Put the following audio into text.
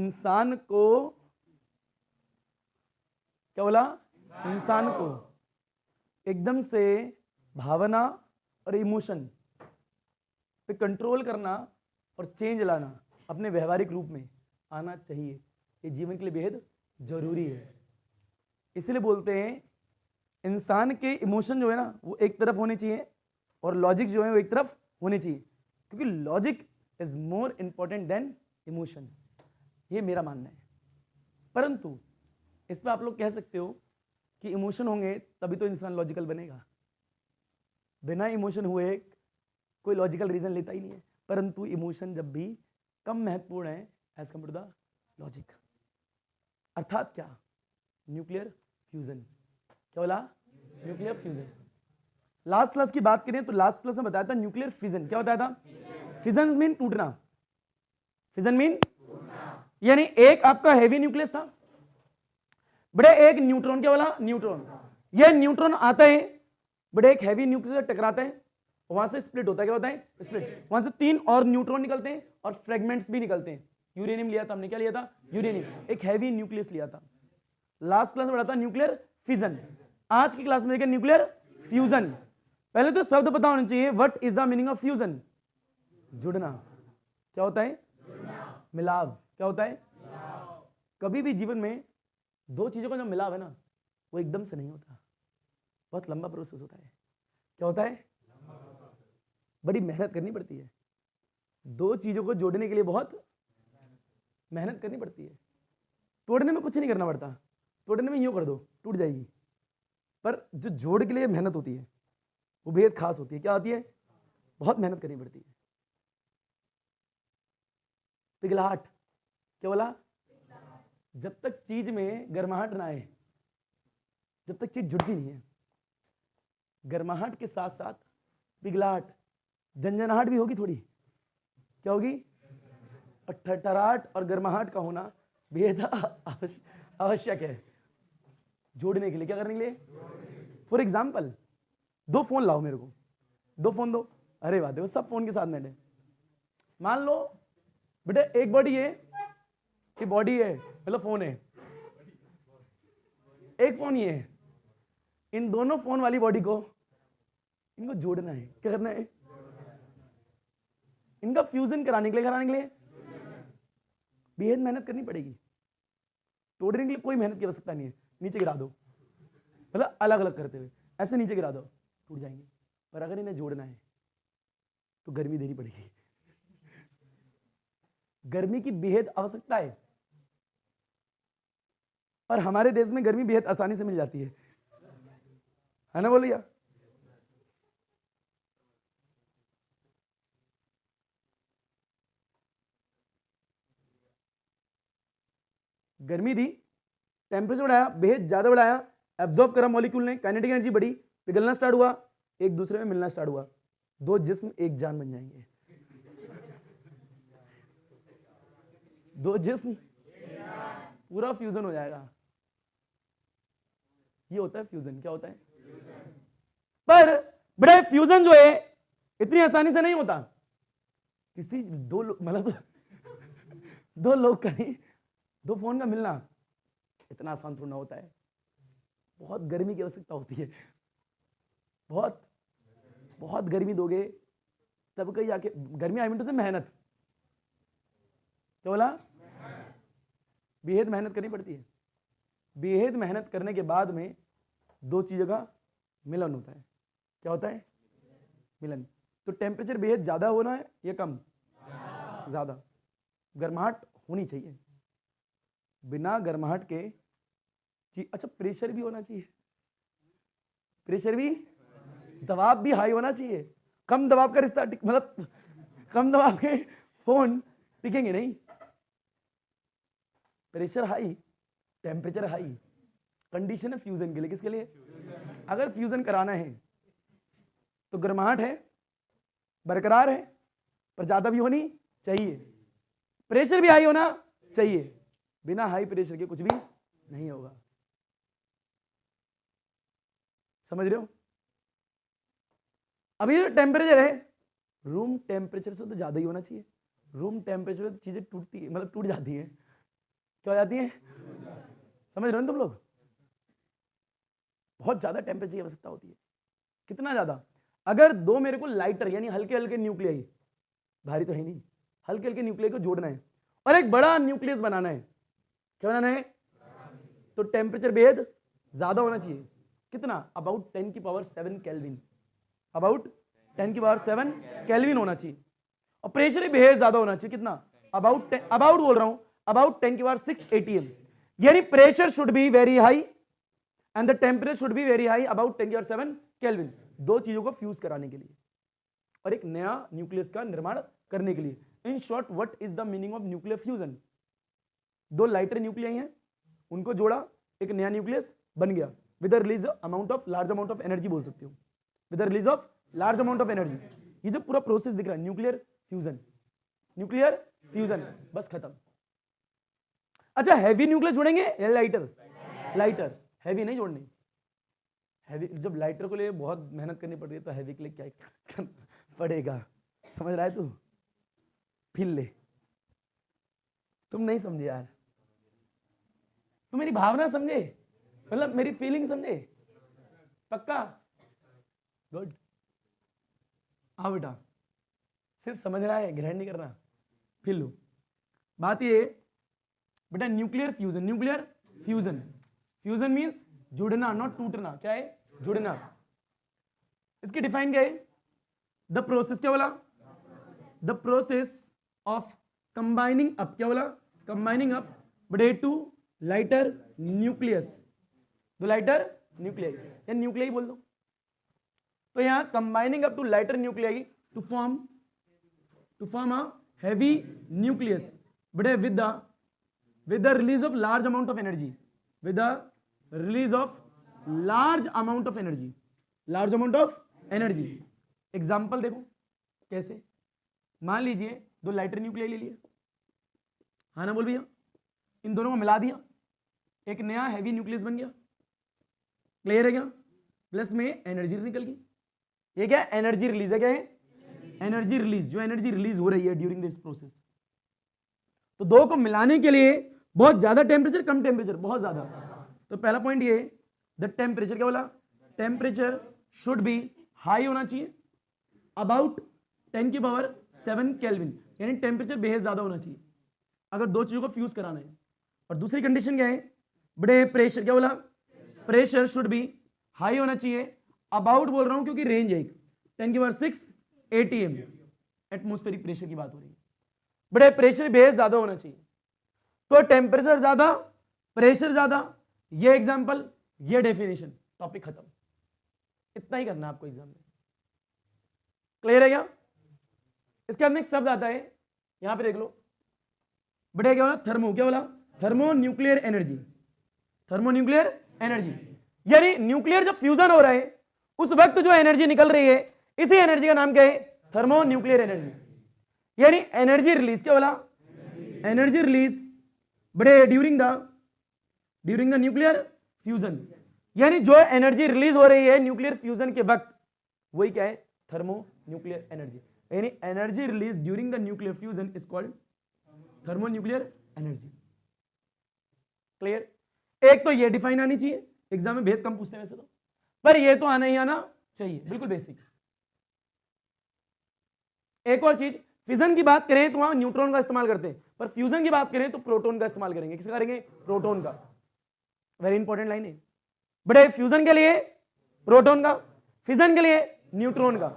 इंसान को, क्या बोला, इंसान को एकदम से भावना और इमोशन पे कंट्रोल करना और चेंज लाना अपने व्यवहारिक रूप में आना चाहिए। ये जीवन के लिए बेहद जरूरी है। इसलिए बोलते हैं इंसान के इमोशन जो है ना वो एक तरफ होने चाहिए और लॉजिक जो है वो एक तरफ होने चाहिए, क्योंकि logic is more important than emotion. ये मेरा मानना है। परंतु इस पर आप लोग कह सकते हो कि इमोशन होंगे तभी तो इंसान लॉजिकल बनेगा। बिना इमोशन हुए कोई लॉजिकल रीजन लेता ही नहीं है। परंतु इमोशन जब भी कम महत्वपूर्ण है as compare to the logic. अर्थात क्या, न्यूक्लियर फ्यूजन। क्या बोला, न्यूक्लियर फ्यूजन। लास्ट क्लास की बात करें तो लास्ट क्लास में बताया था न्यूक्लियर फिजन। क्या बताया था? फिजन मीन टूटना। फिजन मीन यानी एक आपका हेवी न्यूक्लियस था, बड़े एक न्यूट्रॉन, क्या बोला, न्यूट्रॉन। ये न्यूट्रॉन आता है, बड़े एक हैवी न्यूक्लियस टकराता है, वहां से स्प्लिट होता है। क्या होता है? स्प्लिट। वहां से 3 और न्यूट्रॉन निकलते हैं और फ्रेगमेंट्स भी निकलते हैं। यूरेनियम लिया था हमने, क्या लिया था? यूरेनियम। एक हैवी न्यूक्लियस लिया था। लास्ट क्लास में पढ़ा था न्यूक्लियर फिजन। आज की क्लास में देखिए न्यूक्लियर फ्यूजन। पहले तो शब्द पता होना चाहिए, what is the meaning of fusion? जुड़ना। क्या होता है? मिलाव। क्या होता है? कभी भी जीवन में दो चीजों का जो मिलाव है ना वो एकदम से नहीं होता, बहुत लंबा प्रोसेस होता है। क्या होता है? बड़ी मेहनत करनी पड़ती है। दो चीजों को जोड़ने के लिए बहुत मेहनत करनी पड़ती है। तोड़ने में कुछ नहीं करना पड़ता, तोड़ने में यूं कर दो टूट जाएगी। पर जो जोड़ के लिए मेहनत होती है वो बेहद खास होती है। क्या होती है? बहुत मेहनत करनी पड़ती है। पिघलाहट। क्या बोला? जब तक चीज में गर्माहट ना आए, जब तक चीज जुड़ती नहीं है। गर्माहट के साथ साथ पिघलाहट, झंझनाहट भी होगी थोड़ी। क्या होगी? और ठठराहट और गर्माहट का होना बेहद आवश्यक है जोड़ने के लिए। क्या करने के लिए? फॉर एग्जाम्पल, 2 फोन लाओ मेरे को, 2 फोन दो। अरे बात है, वो सब फोन के साथ नेट है। मान लो बेटा एक बॉडी है, कि बॉडी है मतलब फोन है, एक फोन ये है। इन दोनों फोन वाली बॉडी को इनको जोड़ना है। क्या करना है? इनका फ्यूजन कराने के लिए बेहद मेहनत करनी पड़ेगी। तोड़ने के लिए कोई मेहनत की आवश्यकता नहीं है, नीचे गिरा दो, मतलब अलग अलग करते हुए ऐसे नीचे गिरा दो, टूट जाएंगे। पर अगर इन्हें जोड़ना है तो गर्मी देनी पड़ेगी। गर्मी की बेहद आवश्यकता है, और हमारे देश में गर्मी बेहद आसानी से मिल जाती है ना? बोलिए। गर्मी दी, टेम्परेचर बढ़ाया, बेहद ज्यादा बढ़ाया, एब्जॉर्ब करा मॉलिक्यूल ने, काइनेटिक एनर्जी बढ़ी, पिघलना स्टार्ट हुआ, एक दूसरे में मिलना स्टार्ट हुआ, 2 जिस्म एक जान बन जाएंगे। 2 जिस्म पूरा फ्यूजन हो जाएगा। ये होता है फ्यूजन। क्या होता है? पर बड़े फ्यूजन जो है इतनी आसानी से नहीं होता। किसी मतलब 2 लोग का नहीं, 2 फोन का मिलना इतना आसान थोड़ा होता है। बहुत गर्मी की आवश्यकता होती है। बहुत बहुत गर्मी दोगे तब कहीं जाके, गर्मी आई मीन से मेहनत। क्या बोला? बेहद मेहनत करनी पड़ती है। बेहद मेहनत करने के बाद में 2 चीजों का मिलन होता है। क्या होता है? मिलन। तो टेम्परेचर बेहद ज्यादा होना है या कम? ज्यादा। गर्माहट होनी चाहिए। बिना गर्माहट के अच्छा प्रेशर भी होना चाहिए। प्रेशर भी, दबाव भी हाई होना चाहिए। कम दबाव का रिश्ता मतलब कम दबाव के फोन टिकेंगे नहीं। Pressure high, temperature high, condition है फ्यूजन के लिए। किसके लिए? अगर फ्यूजन कराना है तो गर्माहट है, बरकरार है, पर ज्यादा भी होनी चाहिए। प्रेशर भी हाई होना चाहिए। बिना हाई प्रेशर के कुछ भी नहीं होगा। समझ रहे हो? अभी जो टेम्परेचर है रूम टेम्परेचर से तो ज्यादा ही होना चाहिए। रूम टेम्परेचर तो चीजें टूटती है, मतलब टूट जाती है। क्या हो जाती है? समझ रहे हो तुम लोग? बहुत ज्यादा टेम्परेचर की आवश्यकता होती है। कितना ज्यादा? अगर दो मेरे को लाइटर यानी हल्के हल्के न्यूक्लियाई, भारी तो है नहीं, हल्के हल्के न्यूक्लियाई को जोड़ना है और एक बड़ा न्यूक्लियस बनाना है, क्या बनाना है? तो टेम्परेचर बेहद ज्यादा होना चाहिए। कितना? अबाउट 10 की पावर 7 केल्विन, अबाउट 10 की पावर 7 केल्विन होना चाहिए। और प्रेशर भी बेहद ज्यादा होना चाहिए। कितना? अबाउट बोल रहा हूं, अबाउट 10 की पावर 6 atm। यानी pressure should be very high and the temperature should be very high, about 10 की पावर 7 केल्विन, दो चीजों को फ्यूज कराने के लिए और एक नया न्यूक्लियस का निर्माण करने के लिए। In short, what is the meaning of nuclear fusion? दो लाइटर न्यूक्लियाई हैं, उनको जोड़ा, एक नया न्यूक्लियस बन गया with release amount of large amount of energy, बोल सकते हो, with release of large amount of energy. ये जो पूरा प्रोसेस दिख रहा है न्यूक्लियर फ्यूजन, न्यूक्लियर फ्यूजन, बस खत्म। अच्छा, हैवी न्यूक्लियस जोड़ेंगे या लाइटर? लाइटर, हैवी नहीं जोड़नी। हैवी, जब लाइटर को लिए बहुत मेहनत करनी पड़ रही है तो हैवी के लिए क्या करना पड़ेगा? समझ रहा है तू? फिर ले, तुम नहीं समझे यार, तुम मेरी भावना समझे, मतलब मेरी फीलिंग समझे? पक्का? गुड। आओ बेटा, सिर्फ समझ रहा है, ग्रहण नहीं करना। फिर लो, बात ये बेटा, nuclear fusion, nuclear fusion, fusion means जुड़ना, नॉट टूटना। क्या है? जुड़ना। इसकी डिफाइन क्या है? द प्रोसेस, क्या बोला? The process of combining up, क्या बोला? कंबाइनिंग अप बड़े टू लाइटर न्यूक्लियस, दो लाइटर न्यूक्लियाई या न्यूक्लियाई बोल दो। तो यहां combining up two lighter nuclei to form a heavy nucleus बड़े with the release of large amount of energy, with the release of large amount of energy, large amount of energy. Example देखो कैसे। मान लीजिए दो lighter nuclei ले लिया, हाँ ना बोल भैया, इन दोनों को मिला दिया, एक नया हैवी न्यूक्लियस बन गया। क्लियर है क्या? प्लस में एनर्जी निकल गई। ये क्या? एनर्जी रिलीज है। क्या है? एनर्जी रिलीज, जो एनर्जी रिलीज हो रही है ड्यूरिंग दिस प्रोसेस। तो दो को मिलाने के लिए बहुत ज्यादा टेम्परेचर, कम टेम्परेचर, बहुत ज्यादा। तो पहला पॉइंट ये, द टेम्परेचर, क्या बोला? टेम्परेचर शुड बी हाई होना चाहिए, अबाउट 10 की पावर 7 केल्विन, यानी टेम्परेचर बेहद ज्यादा होना चाहिए अगर दो चीजों को फ्यूज कराना है। और दूसरी कंडीशन क्या है? बड़े प्रेशर, क्या बोला? प्रेशर शुड बी हाई होना चाहिए, अबाउट बोल रहा हूं क्योंकि रेंज है 10 की पावर 6 atm, एटमोस्फेरिक प्रेशर की बात हो रही है। बड़े प्रेशर बेस ज्यादा होना चाहिए। तो टेम्परेचर ज्यादा, प्रेशर ज्यादा, ये एग्जांपल, ये डेफिनेशन, टॉपिक खत्म। इतना ही करना आपको एग्जाम में। क्लियर है क्या? इसके अंदर एक शब्द आता है, यहां पे देख लो, बड़े क्या बोला? थर्मो, क्या बोला? Thermo nuclear energy, thermo nuclear energy, यानी न्यूक्लियर जब फ्यूजन हो रहा है उस वक्त जो एनर्जी निकल रही है, इसी एनर्जी का नाम क्या है? Thermo nuclear energy. यानी एनर्जी रिलीज, क्या बोला? एनर्जी रिलीज बड़े ड्यूरिंग द न्यूक्लियर फ्यूजन, यानी जो एनर्जी रिलीज हो रही है न्यूक्लियर फ्यूजन के वक्त, वही क्या है? Thermo nuclear energy. यानी energy release during the nuclear fusion is called thermo nuclear energy. Clear? एक तो ये डिफाइन आनी चाहिए, एग्जाम में भेद कम पूछते हैं वैसे तो, पर ये तो आना ही आना चाहिए, बिल्कुल बेसिक। एक और चीज, फिजन की बात करें तो वहां न्यूट्रॉन का इस्तेमाल करते हैं, पर फ्यूजन की बात करें तो प्रोटॉन का इस्तेमाल करेंगे। किसका करेंगे? प्रोटॉन का। वेरी इंपॉर्टेंट लाइन है। बड़े फ्यूजन के लिए प्रोटॉन का, फिजन के लिए न्यूट्रॉन का।